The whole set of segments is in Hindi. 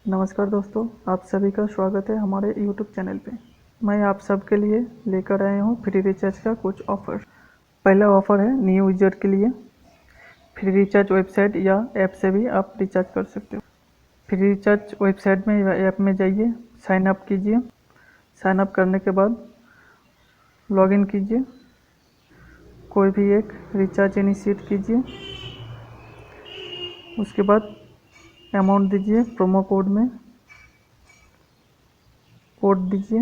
नमस्कार दोस्तों, आप सभी का स्वागत है हमारे यूट्यूब चैनल पे। मैं आप सबके लिए लेकर आया हूँ फ्री रिचार्ज का कुछ ऑफ़र। पहला ऑफ़र है न्यू यूजर के लिए। फ्री रिचार्ज वेबसाइट या ऐप से भी आप रिचार्ज कर सकते हो। फ्री रिचार्ज वेबसाइट में या ऐप में जाइए, साइन अप कीजिए। साइन अप करने के बाद लॉगिन कीजिए, कोई भी एक रिचार्ज इनिशिएट कीजिए। उसके बाद अमाउंट दीजिए, प्रोमो कोड में कोड दीजिए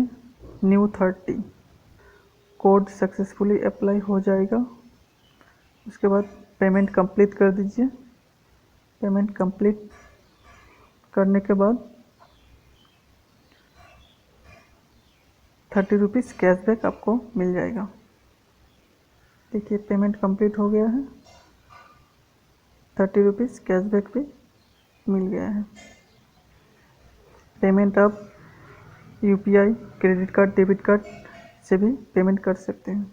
new30। कोड सक्सेसफुली अप्लाई हो जाएगा। उसके बाद पेमेंट कंप्लीट कर दीजिए। पेमेंट कंप्लीट करने के बाद 30 रुपीज़ कैशबैक आपको मिल जाएगा। देखिए पेमेंट कंप्लीट हो गया है, 30 रुपीज़ कैशबैक भी मिल गया है। पेमेंट आप UPI, credit card, debit card से भी पेमेंट कर सकते हैं।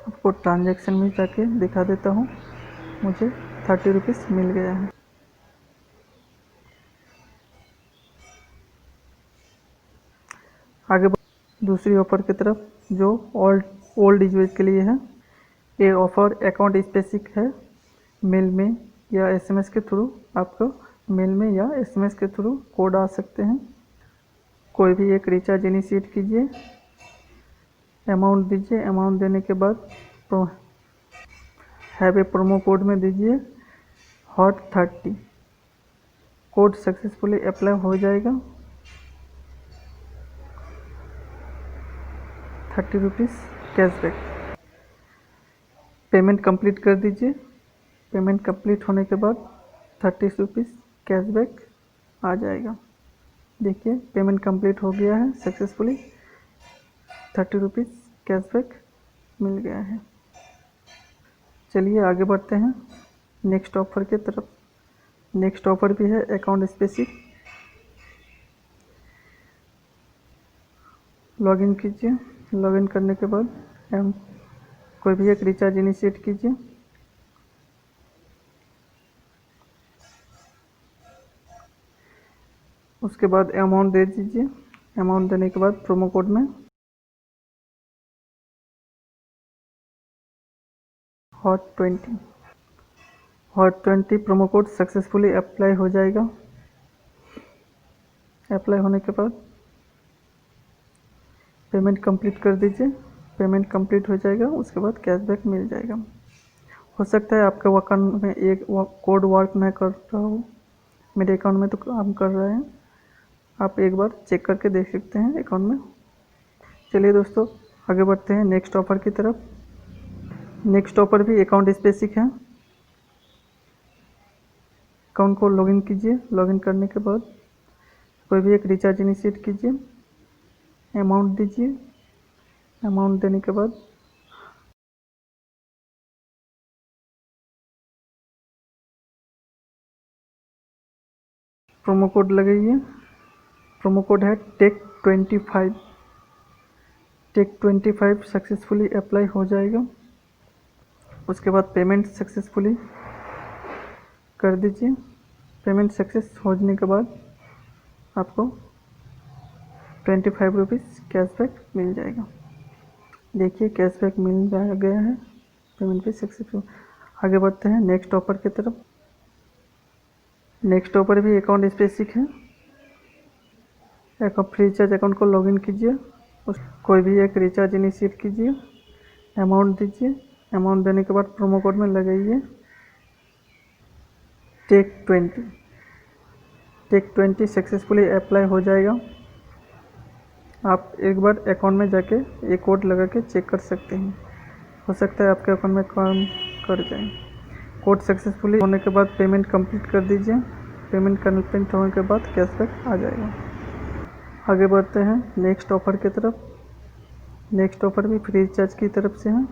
आपको ट्रांजैक्शन में जाके दिखा देता हूँ, मुझे 30 रुपीज़ मिल गया है। आगे दूसरी ऑफ़र की तरफ, जो ओल्ड यूजर के लिए है। ये ऑफ़र अकाउंट स्पेसिफिक है। मेल में या एसएमएस के थ्रू आपको मेल में या एसएमएस के थ्रू कोड आ सकते हैं। कोई भी एक रिचार्ज इनिशिएट कीजिए, अमाउंट दीजिए। अमाउंट देने के बाद हैव ए प्रोमो कोड में दीजिए hot30। कोड सक्सेसफुली अप्लाई हो जाएगा। 30 रुपीज़ कैशबैक। पेमेंट कंप्लीट कर दीजिए। पेमेंट कंप्लीट होने के बाद 30 रुपीज़ कैशबैक आ जाएगा। देखिए पेमेंट कंप्लीट हो गया है सक्सेसफुली, 30 रुपीज़ कैशबैक मिल गया है। चलिए आगे बढ़ते हैं नेक्स्ट ऑफ़र की तरफ। नेक्स्ट ऑफ़र भी है अकाउंट स्पेसिफिक। लॉगिन कीजिए। लॉगिन करने के बाद कोई भी एक रिचार्ज इनिशिएट कीजिए। उसके बाद अमाउंट दे दीजिए। अमाउंट देने के बाद प्रोमो कोड में hot20 promo code successfully apply हो जाएगा। अप्लाई होने के बाद पेमेंट कंप्लीट कर दीजिए। पेमेंट कंप्लीट हो जाएगा। उसके बाद कैशबैक मिल जाएगा। हो सकता है आपके अकाउंट में एक कोड वर्क न कर रहा हो, मेरे अकाउंट में तो काम कर रहा है। आप एक बार चेक करके देख सकते हैं अकाउंट में। चलिए दोस्तों आगे बढ़ते हैं नेक्स्ट ऑफ़र की तरफ। नेक्स्ट ऑफ़र भी अकाउंट स्पेसिफिक है। अकाउंट को लॉगिन कीजिए। लॉगिन करने के बाद कोई भी एक रिचार्ज इनिशिएट कीजिए। अमाउंट दीजिए। अमाउंट देने के बाद प्रोमो कोड लगाइए। प्रोमो कोड है टेक25। टेक25 सक्सेसफुली अप्लाई हो जाएगा। उसके बाद पेमेंट सक्सेसफुली कर दीजिए। पेमेंट सक्सेस होने के बाद आपको 25 रुपीज़ कैशबैक मिल जाएगा। देखिए कैशबैक मिल गया है। पेमेंट भी सक्सेसफुल। आगे बढ़ते हैं नेक्स्ट ऑफ़र की तरफ। नेक्स्ट ऑफ़र भी अकाउंट स्पेसिफिक है। एक फ्री रिचार्ज अकाउंट को लॉगिन कीजिए। कोई भी एक रिचार्ज इनिशिएट कीजिए। अमाउंट दीजिए। अमाउंट देने के बाद प्रोमो कोड में लगाइए टेक20। टेक20 सक्सेसफुली अप्लाई हो जाएगा। आप एक बार अकाउंट में जाके ये कोड लगा के चेक कर सकते हैं। हो सकता है आपके अकाउंट में काम कर जाए। कोड सक्सेसफुली होने के बाद पेमेंट कंप्लीट कर दीजिए। पेमेंट कंप्लीट होने के बाद कैशबैक आ जाएगा। आगे बढ़ते हैं नेक्स्ट ऑफ़र की तरफ। नेक्स्ट ऑफ़र भी फ्री रिचार्ज की तरफ से है।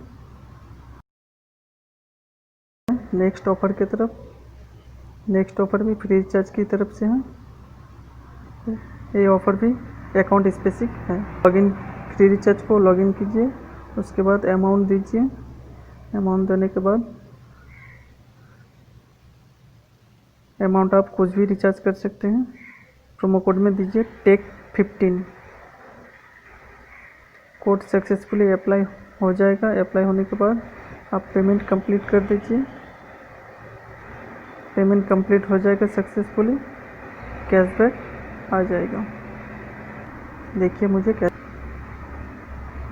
नेक्स्ट ऑफ़र की तरफ। नेक्स्ट ऑफ़र भी फ्री रिचार्ज की तरफ से है। ये ऑफ़र भी अकाउंट स्पेसिफिक है। लॉगिन फ्री रिचार्ज को लॉगिन कीजिए। उसके बाद अमाउंट दीजिए। अमाउंट देने के बाद अमाउंट आप कुछ भी रिचार्ज कर सकते हैं। प्रोमो कोड में दीजिए टेक15। कोड सक्सेसफुली अप्लाई हो जाएगा। अप्लाई होने के बाद आप पेमेंट कंप्लीट कर दीजिए। पेमेंट कंप्लीट हो जाएगा सक्सेसफुली, कैशबैक आ जाएगा। देखिए मुझे क्या।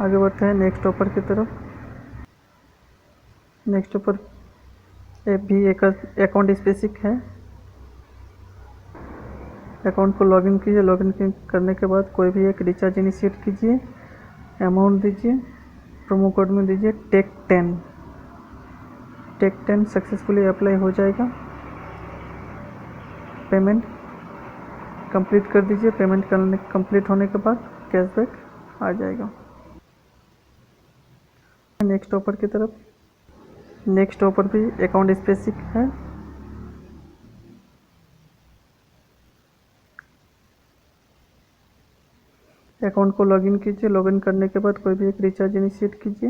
आगे बढ़ते हैं नेक्स्ट ऑफर की तरफ। नेक्स्ट ऑफर भी एक अकाउंट स्पेसिफिक है। अकाउंट को लॉगिन कीजिए। लॉगिन करने के बाद कोई भी एक रिचार्ज इनिशिएट कीजिए। अमाउंट दीजिए। प्रोमो कोड में दीजिए टेक10। टेक10 सक्सेसफुली अप्लाई हो जाएगा। पेमेंट कंप्लीट कर दीजिए। पेमेंट करने कंप्लीट होने के बाद कैशबैक आ जाएगा। नेक्स्ट ऑफर की तरफ। नेक्स्ट ऑफर भी अकाउंट स्पेसिफिक है। अकाउंट को लॉगिन कीजिए। लॉगिन करने के बाद कोई भी एक रिचार्ज इनिशिएट कीजिए।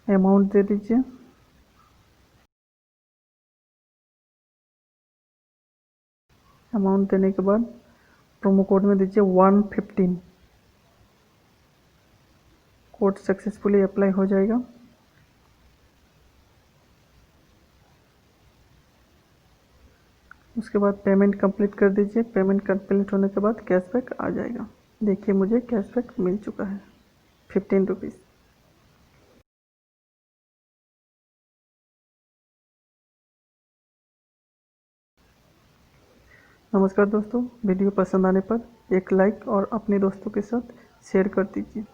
अमाउंट दे दीजिए। अमाउंट देने के बाद प्रोमो कोड में दीजिए 115। कोड सक्सेसफुली अप्लाई हो जाएगा। उसके बाद पेमेंट कंप्लीट कर दीजिए। पेमेंट कंप्लीट होने के बाद कैशबैक आ जाएगा। देखिए मुझे कैशबैक मिल चुका है 15 रुपीज़। नमस्कार दोस्तों, वीडियो पसंद आने पर एक लाइक और अपने दोस्तों के साथ शेयर कर दीजिए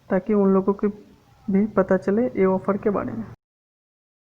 ताकि उन लोगों को भी पता चले ये ऑफ़र के बारे में।